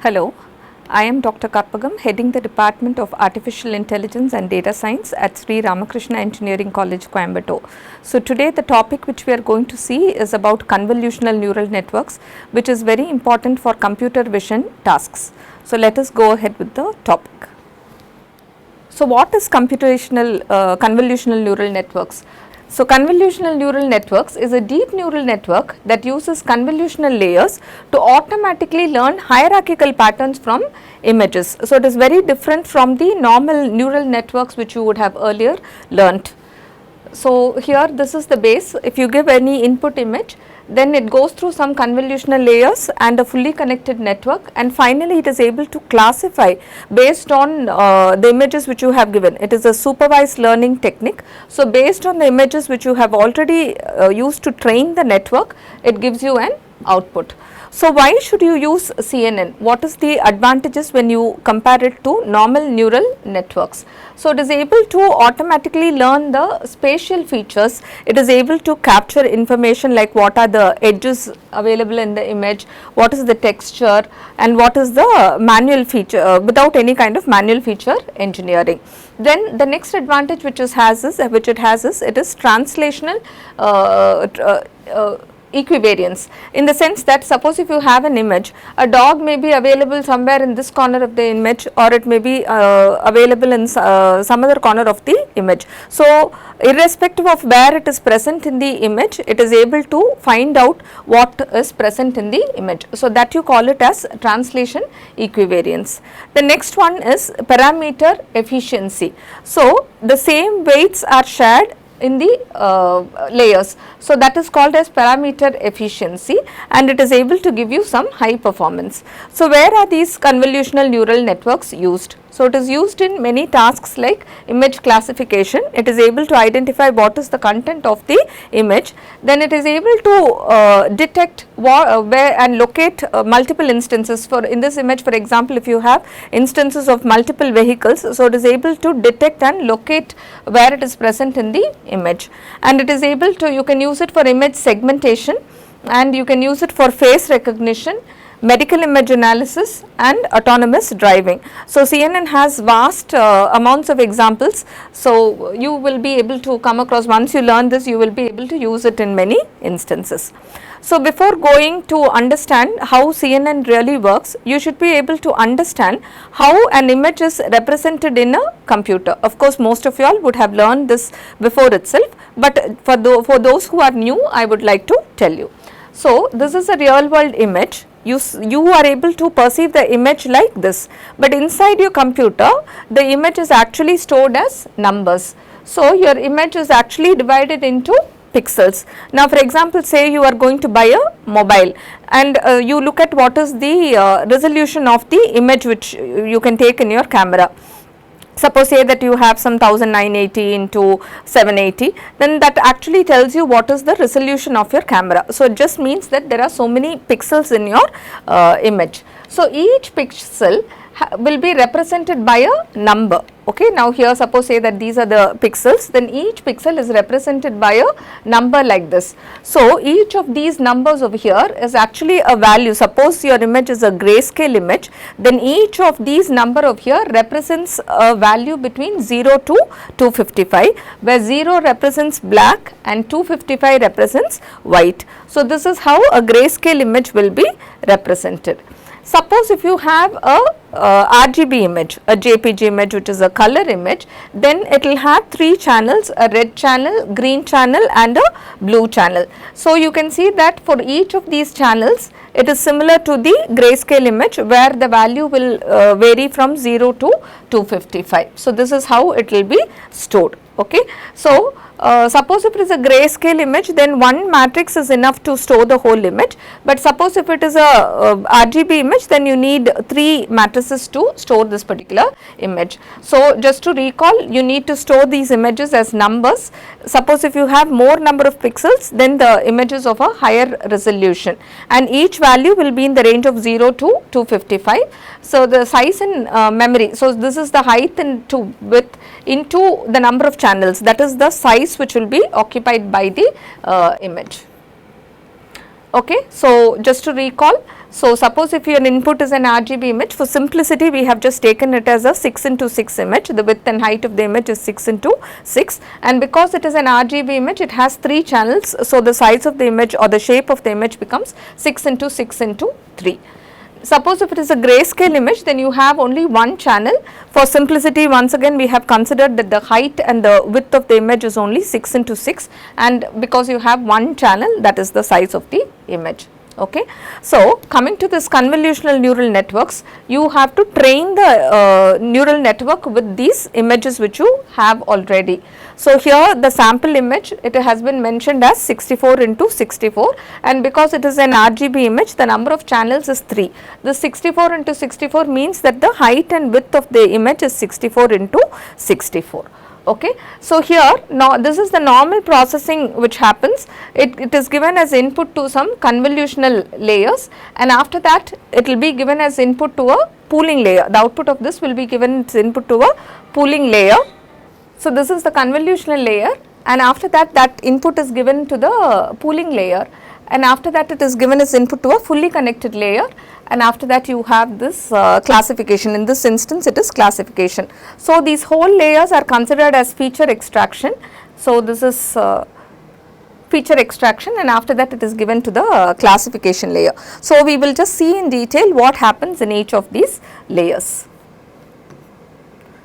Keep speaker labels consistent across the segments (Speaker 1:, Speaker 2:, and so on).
Speaker 1: Hello, I am Dr. KARPAGAM, heading the Department of Artificial Intelligence and Data Science at Sri Ramakrishna Engineering College, Coimbatore. So today the topic which we are going to see is about convolutional neural networks, which is very important for computer vision tasks. So let us go ahead with the topic. So what is convolutional neural networks? So convolutional neural networks is a deep neural network that uses convolutional layers to automatically learn hierarchical patterns from images. So it is very different from the normal neural networks which you would have earlier learnt. So here this is the base. If you give any input image, then it goes through some convolutional layers and a fully connected network, and finally it is able to classify based on the images which you have given. It is a supervised learning technique. So based on the images which you have already used to train the network, it gives you an output. So why should you use CNN? What is the advantages when you compare it to normal neural networks? So it is able to automatically learn the spatial features. It is able to capture information like what are the edges available in the image, what is the texture, and what is the manual feature without any kind of manual feature engineering. Then the next advantage which it has is it is translational equivariance, in the sense that suppose if you have an image, a dog may be available somewhere in this corner of the image, or it may be available in some other corner of the image. So irrespective of where it is present in the image, it is able to find out what is present in the image. So that you call it as translation equivariance. The next one is parameter efficiency. So the same weights are shared in the layers, so that is called as parameter efficiency, and it is able to give you some high performance. So where are these convolutional neural networks used? So it is used in many tasks like image classification. It is able to identify what is the content of the image. Then it is able to detect where and locate multiple instances. For in this image, for example, if you have instances of multiple vehicles, so it is able to detect and locate where it is present in the image. And it is able to, you can use it for image segmentation, and you can use it for face recognition, medical image analysis, and autonomous driving. So CNN has vast amounts of examples. So you will be able to come across, once you learn this, you will be able to use it in many instances. So before going to understand how CNN really works, you should be able to understand how an image is represented in a computer. Of course, most of you all would have learned this before itself, but for those who are new, I would like to tell you. So this is a real world image. You are able to perceive the image like this, but inside your computer the image is actually stored as numbers. So your image is actually divided into pixels. Now for example, say you are going to buy a mobile, and you look at what is the resolution of the image which you can take in your camera. Suppose say that you have some 1980 into 780, then that actually tells you what is the resolution of your camera. So it just means that there are so many pixels in your image. So each pixel will be represented by a number. Okay, now here suppose say that these are the pixels, then each pixel is represented by a number like this. So each of these numbers over here is actually a value. Suppose your image is a grayscale image, then each of these number over here represents a value between 0 to 255, where 0 represents black and 255 represents white. So this is how a grayscale image will be represented. Suppose if you have a RGB image, a JPG image which is a color image, then it will have 3 channels, a red channel, green channel, and a blue channel. So you can see that for each of these channels, it is similar to the grayscale image, where the value will vary from 0 to 255. So this is how it will be stored. Okay. So suppose if it is a grayscale image, then one matrix is enough to store the whole image, but suppose if it is a RGB image, then you need 3 matrices to store this particular image. So just to recall, you need to store these images as numbers. Suppose if you have more number of pixels, then the image is of a higher resolution, and each value will be in the range of 0 to 255. So the size in memory, so this is the height into width into the number of channels, that is the size which will be occupied by the image. Okay. So just to recall, So, suppose if your input is an RGB image, for simplicity we have just taken it as a 6 into 6 image, the width and height of the image is 6 into 6, and because it is an RGB image, it has 3 channels. So, the size of the image or the shape of the image becomes 6 into 6 into 3. Suppose if it is a grayscale image, then you have only one channel. For simplicity, once again we have considered that the height and the width of the image is only 6 into 6, and because you have one channel, that is the size of the image. Okay. So, coming to this convolutional neural networks, you have to train the neural network with these images which you have already. So, here the sample image, it has been mentioned as 64 into 64, and because it is an RGB image, the number of channels is 3. The 64 into 64 means that the height and width of the image is 64 into 64. Okay. So, here now this is the normal processing which happens. It is given as input to some convolutional layers, and after that it will be given as input to a pooling layer. The output of this will be given as input to a pooling layer. So, this is the convolutional layer, and after that, that input is given to the pooling layer, and after that it is given as input to a fully connected layer, and after that you have this classification. In this instance it is classification. So, these whole layers are considered as feature extraction. So, this is feature extraction, and after that it is given to the classification layer. So, we will just see in detail what happens in each of these layers.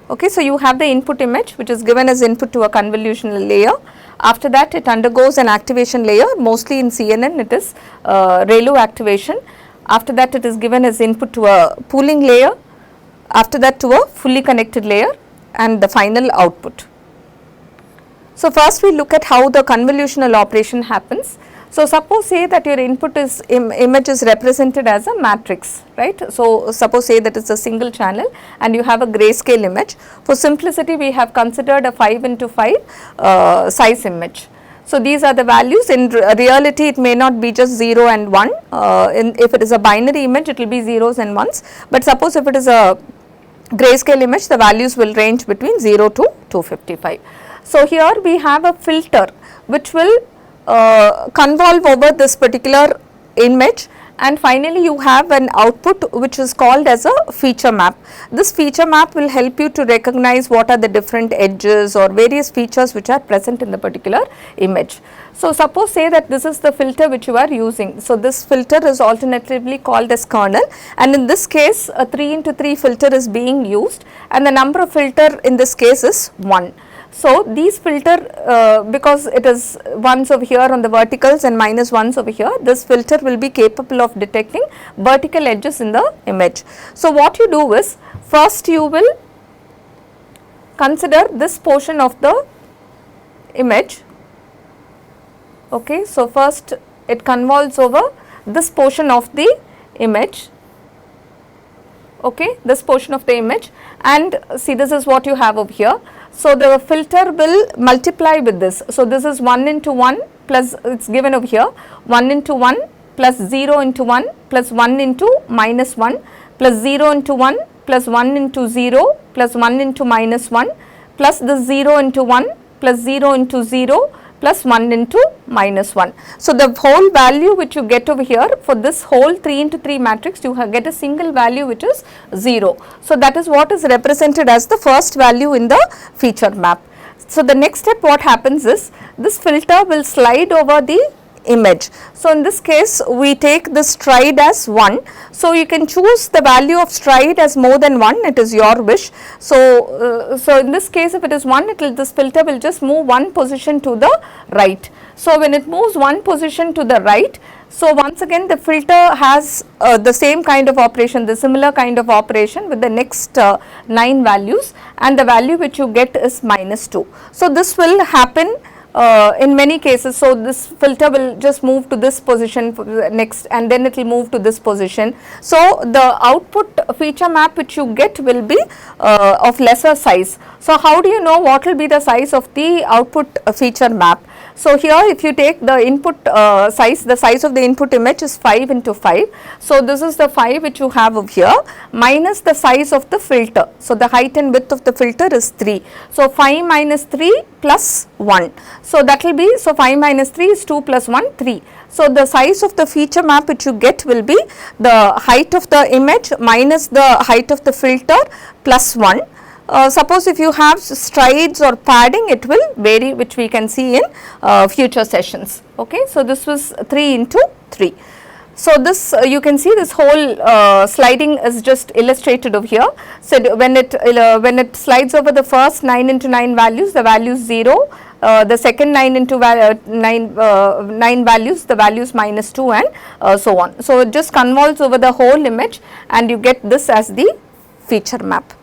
Speaker 1: Okay, so, you have the input image which is given as input to a convolutional layer. After that it undergoes an activation layer, mostly in CNN it is ReLU activation. After that it is given as input to a pooling layer, after that to a fully connected layer, and the final output. So, first we look at how the convolutional operation happens. So, suppose say that your input is image is represented as a matrix, right. So, suppose say that it is a single channel and you have a grayscale image. For simplicity we have considered a 5 into 5 size image. So, these are the values. In reality it may not be just 0 and 1, if it is a binary image it will be zeros and ones, but suppose if it is a grayscale image, the values will range between 0 to 255. So, here we have a filter which will convolve over this particular image, and finally you have an output which is called as a feature map. This feature map will help you to recognize what are the different edges or various features which are present in the particular image. So, suppose say that this is the filter which you are using. So, this filter is alternatively called as kernel, and in this case a 3 into 3 filter is being used, and the number of filter in this case is 1. So, these filter because it is ones over here on the verticals and minus ones over here, this filter will be capable of detecting vertical edges in the image. So, what you do is first you will consider this portion of the image. Okay. So, first it convolves over this portion of the image. Okay, this portion of the image, and see this is what you have over here. So, the filter will multiply with this. So, this is 1 into 1 plus, it is given over here, 1 into 1 plus 0 into 1 plus 1 into minus 1 plus 0 into 1 plus 1 into 0 plus 1 into minus 1 plus the 0 into 1 plus 0 into 0 plus 1 into minus 1. So, the whole value which you get over here for this whole 3 into 3 matrix, you get a single value which is 0. So, that is what is represented as the first value in the feature map. So, the next step what happens is this filter will slide over the image. So, in this case we take the stride as 1. So, you can choose the value of stride as more than 1, it is your wish. So, in this case if it is 1, this filter will just move one position to the right. So, when it moves one position to the right, so once again the filter has the same kind of operation, the similar kind of operation with the next 9 values, and the value which you get is minus 2. So, this will happen in many cases. So, this filter will just move to this position next, and then it will move to this position. So, the output feature map which you get will be of lesser size. So, how do you know what will be the size of the output feature map? So here if you take the input size, the size of the input image is 5 into 5. So this is the 5 which you have over here minus the size of the filter. So the height and width of the filter is 3. So 5 minus 3 plus 1. So that will be, so 5 minus 3 is 2 plus 1, 3. So the size of the feature map which you get will be the height of the image minus the height of the filter plus 1. Suppose if you have strides or padding, it will vary, which we can see in future sessions. Okay. So this was 3 into 3. So this you can see this whole sliding is just illustrated over here. So when it slides over the first 9 into 9 values, the value is 0. The second 9 into 9 values, the value is minus 2 and so on. So it just convolves over the whole image and you get this as the feature map.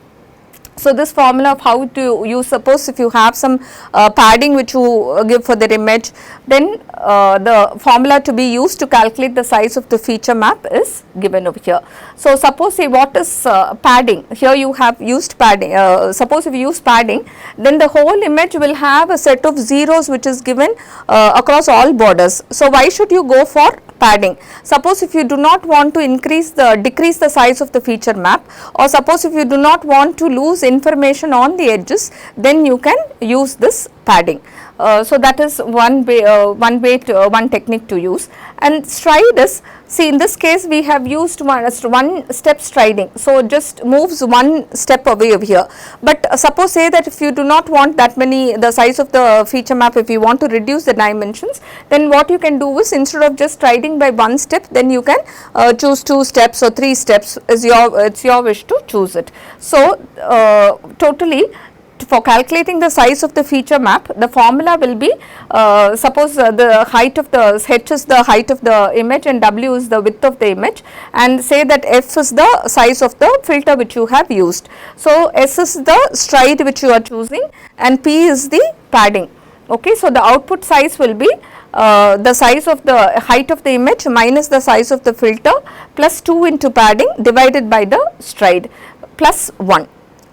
Speaker 1: So this formula of how to use, suppose if you have some padding which you give for the image, then the formula to be used to calculate the size of the feature map is given over here. So suppose, say, what is padding? Here you have used padding. Suppose if you use padding, then the whole image will have a set of zeros which is given across all borders. So why should you go for padding? Suppose if you do not want to decrease the size of the feature map, or suppose if you do not want to lose information on the edges, then you can use this padding. So that is one technique to use. And stride is, see, in this case we have used one step striding, so just moves one step away over here. But suppose, say that if you do not want that many, the size of the feature map, if you want to reduce the dimensions, then what you can do is, instead of just striding by one step, then you can choose 2 steps or 3 steps, it's your wish to choose it. So totally, for calculating the size of the feature map, the formula will be, suppose the height of the h is the height of the image and w is the width of the image, and say that f is the size of the filter which you have used. So s is the stride which you are choosing and p is the padding. Okay. So the output size will be the size of the height of the image minus the size of the filter plus 2 into padding divided by the stride plus 1.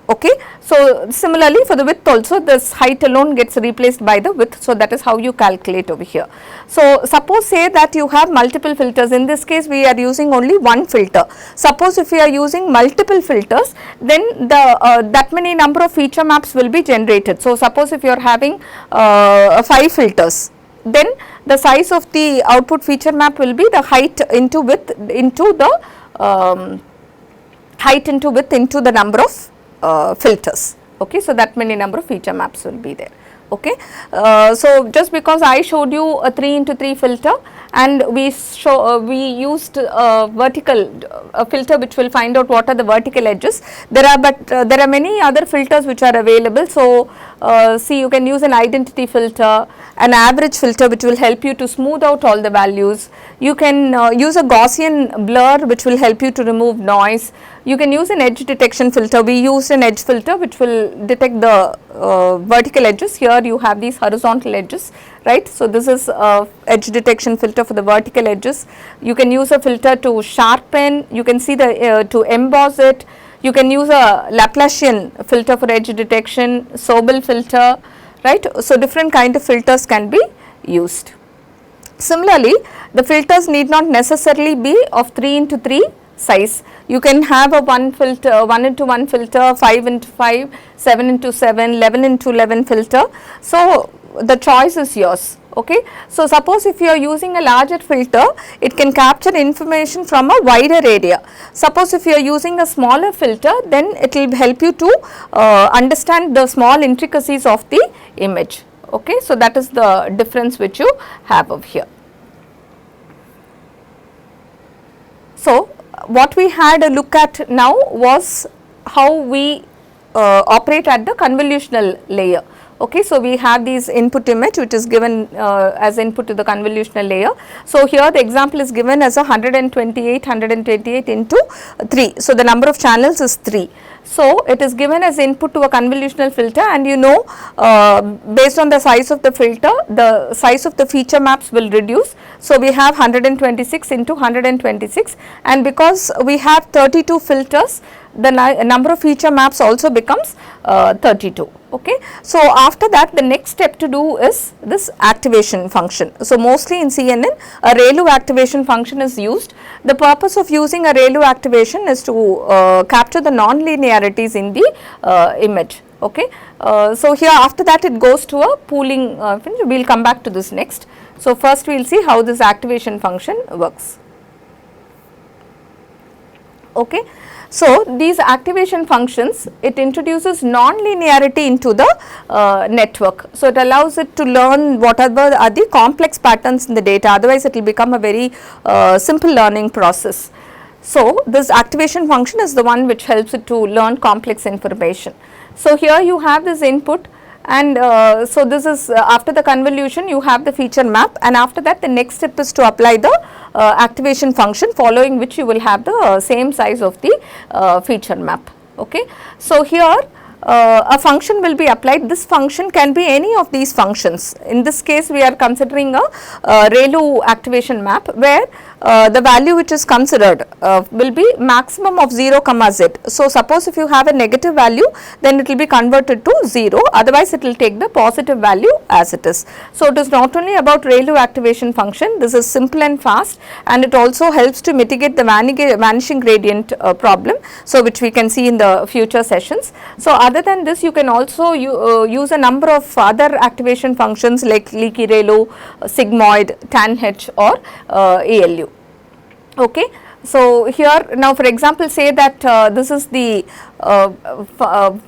Speaker 1: Okay. So similarly for the width also, this height alone gets replaced by the width. So that is how you calculate over here. So suppose, say that you have multiple filters. In this case we are using only one filter. Suppose if we are using multiple filters, then the that many number of feature maps will be generated. So suppose if you are having 5 filters, then the size of the output feature map will be the height into width into the height into width into the number of filters. Okay. So that many number of feature maps will be there. Okay. So just because I showed you a 3 into 3 filter and we used a vertical filter which will find out what are the vertical edges. There are many other filters which are available. So see, you can use an identity filter, an average filter which will help you to smooth out all the values. You can use a Gaussian blur which will help you to remove noise. You can use an edge detection filter. We use an edge filter which will detect the vertical edges. Here you have these horizontal edges, right. So this is edge detection filter for the vertical edges. You can use a filter to sharpen, you can see the to emboss it. You can use a Laplacian filter for edge detection, Sobel filter, right. So different kind of filters can be used. Similarly, the filters need not necessarily be of 3 into 3 size. You can have a 1 filter, 1 into 1 filter, 5 into 5, 7 into 7, 11 into 11 filter. So the choice is yours. Okay. So suppose if you are using a larger filter, it can capture information from a wider area. Suppose if you are using a smaller filter, then it will help you to understand the small intricacies of the image. Okay. So that is the difference which you have over here. So what we had a look at now was how we operate at the convolutional layer. Okay. So we have these input image which is given as input to the convolutional layer. So here the example is given as a 128 into 3. So the number of channels is 3. So it is given as input to a convolutional filter, and you know based on the size of the filter, the size of the feature maps will reduce. So we have 126 into 126, and because we have 32 filters, the number of feature maps also becomes 32. Okay. So, after that the next step to do is this activation function. So, mostly in CNN a ReLU activation function is used. The purpose of using a ReLU activation is to capture the non-linearities in the image. Okay. So, here after that it goes to a pooling, we will come back to this next. So, first we will see how this activation function works. Okay. So, these activation functions, it introduces non-linearity into the network. So, it allows it to learn whatever are the complex patterns in the data, otherwise it will become a very simple learning process. So, this activation function is the one which helps it to learn complex information. So, here you have this input, and so this is after the convolution you have the feature map, and after that the next step is to apply the activation function, following which you will have the same size of the feature map. Okay. So, here a function will be applied. This function can be any of these functions. In this case we are considering a ReLU activation map, where the value which is considered will be maximum of 0 comma z. So, suppose if you have a negative value, then it will be converted to 0, otherwise it will take the positive value as it is. So, it is not only about ReLU activation function, this is simple and fast, and it also helps to mitigate the vanishing gradient problem, so which we can see in the future sessions. So, other than this you can also use a number of other activation functions like leaky ReLU, sigmoid, tan H, or ALU. Okay. So, here now for example say that this is the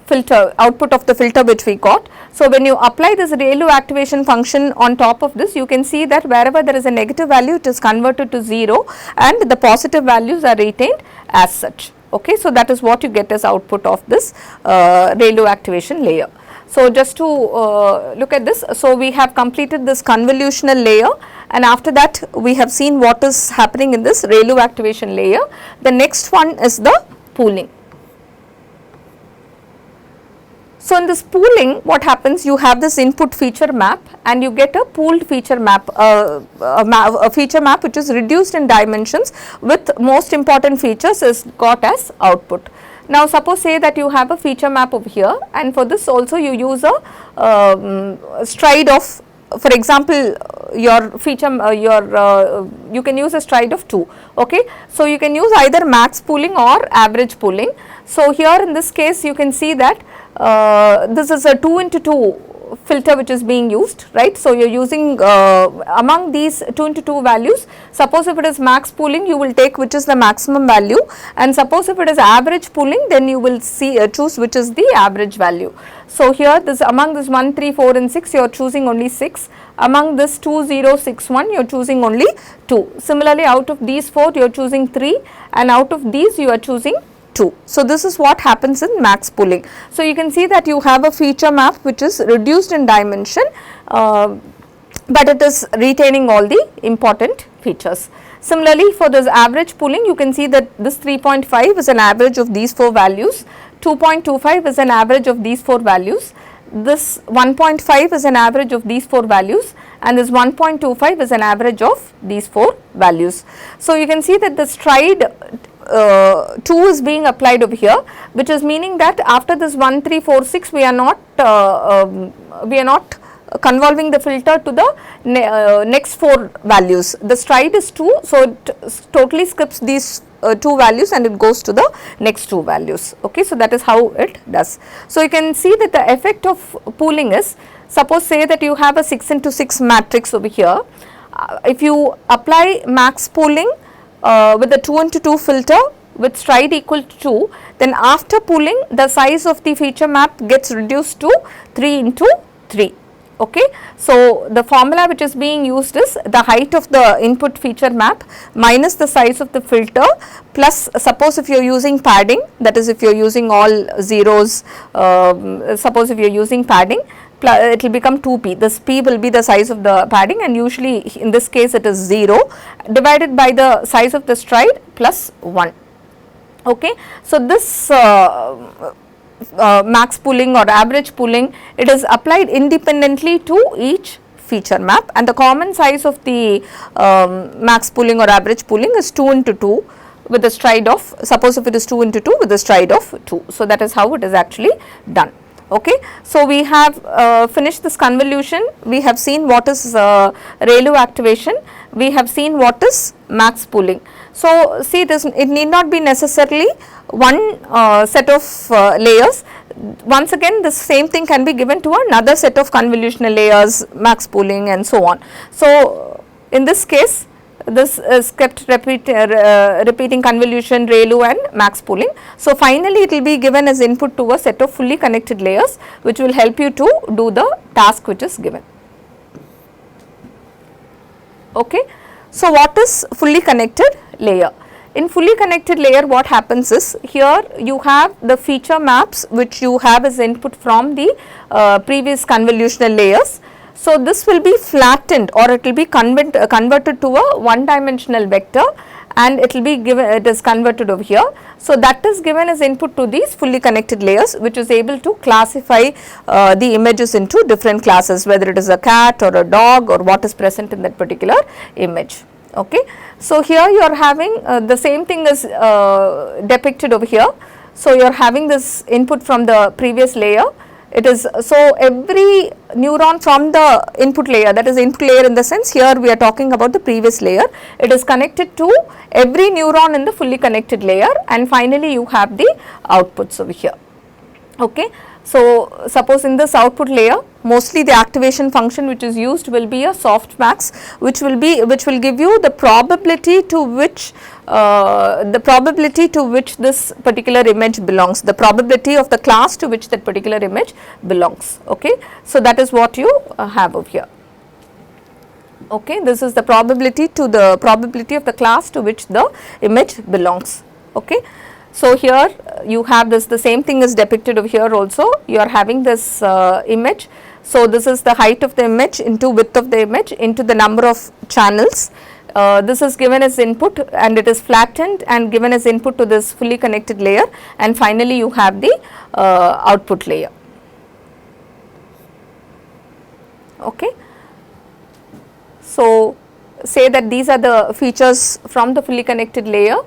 Speaker 1: filter output of the filter which we got. So, when you apply this ReLU activation function on top of this, you can see that wherever there is a negative value it is converted to 0 and the positive values are retained as such. Okay. So, that is what you get as output of this ReLU activation layer. So, just to look at this, so we have completed this convolutional layer, and after that we have seen what is happening in this ReLU activation layer. The next one is the pooling. So, in this pooling what happens, you have this input feature map and you get a pooled feature map, a feature map which is reduced in dimensions with most important features is got as output. Now, suppose say that you have a feature map over here, and for this also you use a stride of, for example, your feature you can use a stride of 2. Okay. So, you can use either max pooling or average pooling. So, here in this case you can see that this is a 2 into 2 filter which is being used, right. So, you are using among these 2 into 2 values, suppose if it is max pooling you will take which is the maximum value, and suppose if it is average pooling then you will see choose which is the average value. So, here this among this 1, 3, 4 and 6 you are choosing only 6, among this 2, 0, 6, 1 you are choosing only 2. Similarly, out of these 4 you are choosing 3, and out of these you are choosing 2. So, this is what happens in max pooling. So, you can see that you have a feature map which is reduced in dimension, but it is retaining all the important features. Similarly, for this average pooling you can see that this 3.5 is an average of these 4 values, 2.25 is an average of these 4 values, this 1.5 is an average of these 4 values, and this 1.25 is an average of these 4 values. So, you can see that the stride 2 is being applied over here, which is meaning that after this 1, 3, 4, 6 we are not convolving the filter to the next 4 values. The stride is 2, so it totally skips these 2 values and it goes to the next 2 values. Okay. So, that is how it does. So, you can see that the effect of pooling is, suppose say that you have a 6 into 6 matrix over here, if you apply max pooling with the 2 into 2 filter with stride equal to 2, then after pooling the size of the feature map gets reduced to 3 into 3. Okay. So, the formula which is being used is the height of the input feature map minus the size of the filter plus, suppose if you are using padding, that is if you are using all zeros, suppose if you are using padding, it will become 2p. This p will be the size of the padding, and usually in this case it is 0 divided by the size of the stride plus 1. Okay. So, this max pooling or average pooling, it is applied independently to each feature map, and the common size of the max pooling or average pooling is 2 into 2 with a stride of, suppose if it is 2 into 2 with a stride of 2. So, that is how it is actually done. Okay. So, we have finished this convolution, we have seen what is ReLU activation, we have seen what is max pooling. So, see this, it need not be necessarily one set of layers. Once again the same thing can be given to another set of convolutional layers, max pooling and so on. So, in this case this is kept repeating convolution, ReLU and max pooling. So, finally it will be given as input to a set of fully connected layers which will help you to do the task which is given. Okay. So, what is fully connected layer? In fully connected layer what happens is, here you have the feature maps which you have as input from the previous convolutional layers. So, this will be flattened or it will be converted to a one dimensional vector and it will be given, it is converted over here. So, that is given as input to these fully connected layers which is able to classify the images into different classes, whether it is a cat or a dog or what is present in that particular image. Okay. So, here you are having the same thing is depicted over here. So, you are having this input from the previous layer. It is, so every neuron from the input layer, that is input layer in the sense here we are talking about the previous layer, it is connected to every neuron in the fully connected layer and finally you have the outputs over here. Okay. So, suppose in this output layer mostly the activation function which is used will be a softmax which will give you the probability to which this particular image belongs, the probability of the class to which that particular image belongs. Okay. So, that is what you have over here. Okay. This is the probability of the class to which the image belongs. Okay. So, here you have this, the same thing is depicted over here also, you are having this image. So, this is the height of the image into width of the image into the number of channels. This is given as input and it is flattened and given as input to this fully connected layer and finally you have the output layer. Okay. So, say that these are the features from the fully connected layer.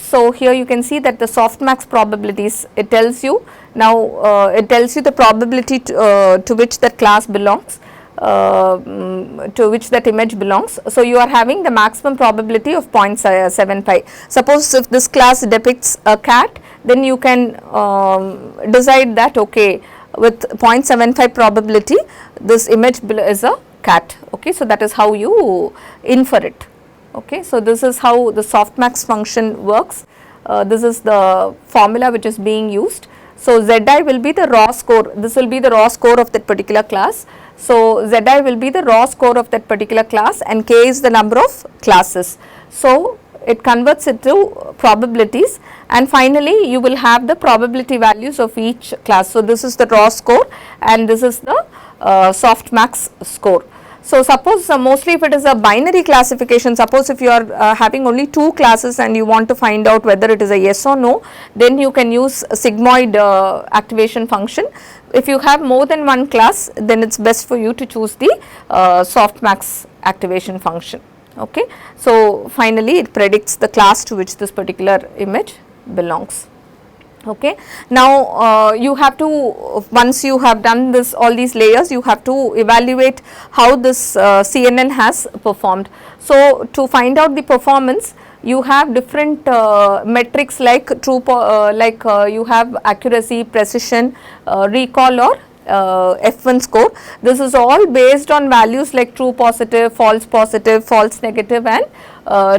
Speaker 1: So, here you can see that the softmax probabilities, it tells you now, it tells you the probability to which that class belongs, to which that image belongs. So, you are having the maximum probability of 0.75. Suppose if this class depicts a cat, then you can decide that okay, with 0.75 probability this image is a cat. Okay. So, that is how you infer it. Okay. So, this is how the softmax function works. This is the formula which is being used. So, Zi will be the raw score, this will be the raw score of that particular class. So, Zi will be the raw score of that particular class and k is the number of classes. So, it converts it to probabilities and finally, you will have the probability values of each class. So, this is the raw score and this is the softmax score. So, suppose mostly if it is a binary classification, suppose if you are having only two classes and you want to find out whether it is a yes or no, then you can use sigmoid activation function. If you have more than one class, then it is best for you to choose the softmax activation function. Okay. So, finally, it predicts the class to which this particular image belongs. Okay. Now, you have to, once you have done this, all these layers, you have to evaluate how this CNN has performed. So, to find out the performance, you have different metrics like you have accuracy, precision, recall or F1 score. This is all based on values like true positive, false negative and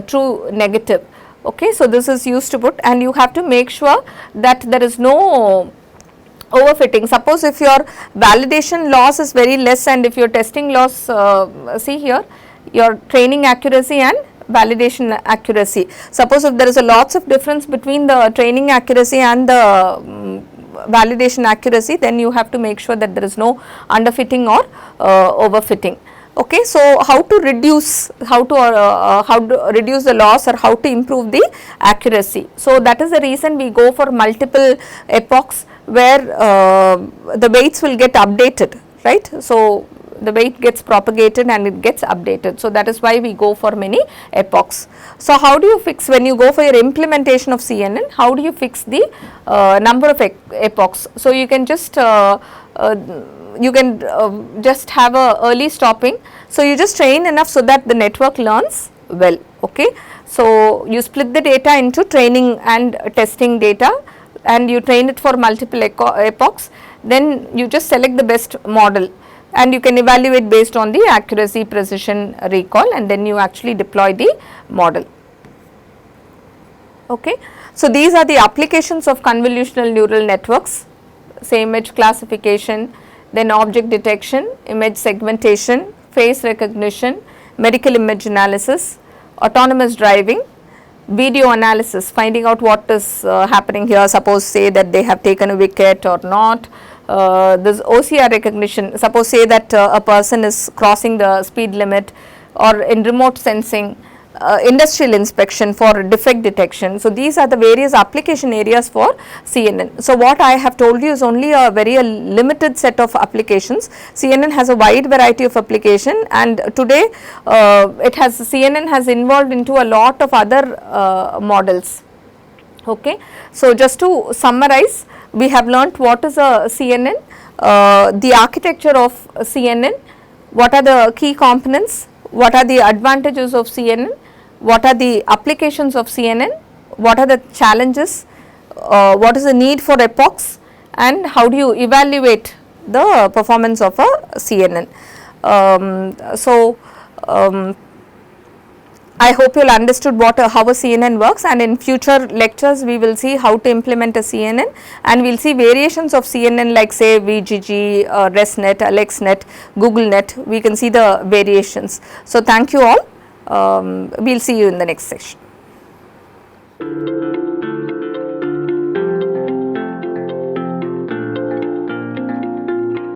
Speaker 1: true negative. Okay. So, this is used to put and you have to make sure that there is no overfitting. Suppose if your validation loss is very less and if your testing loss, see here your training accuracy and validation accuracy. Suppose if there is a lots of difference between the training accuracy and the validation accuracy, then you have to make sure that there is no underfitting or overfitting. Okay. So, how to reduce the loss or how to improve the accuracy. So, that is the reason we go for multiple epochs where the weights will get updated, right. So, the weight gets propagated and it gets updated. So that is why we go for many epochs. So how do you fix, when you go for your implementation of CNN, how do you fix the number of epochs? So you can just just have a early stopping. So you just train enough so that the network learns well. Okay. So you split the data into training and testing data, and you train it for multiple epochs. Then you just select the best model, and you can evaluate based on the accuracy, precision, recall, and then you actually deploy the model. Okay. So these are the applications of convolutional neural networks: say image classification, then object detection, image segmentation, face recognition, medical image analysis, autonomous driving, video analysis, finding out what is happening here, suppose say that they have taken a wicket or not. This OCR recognition, suppose say that a person is crossing the speed limit, or in remote sensing, industrial inspection for defect detection. So these are the various application areas for CNN. So what I have told you is only a very limited set of applications. CNN has a wide variety of application, and today CNN has involved into a lot of other models. Okay. So just to summarize, we have learnt what is a CNN, the architecture of CNN, what are the key components, what are the advantages of CNN, what are the applications of CNN, what are the challenges, what is the need for epochs, and how do you evaluate the performance of a CNN. I hope you will understood how a CNN works, and in future lectures we will see how to implement a CNN, and we will see variations of CNN like say VGG, ResNet, AlexNet, GoogleNet. We can see the variations. So thank you all. We will see you in the next session.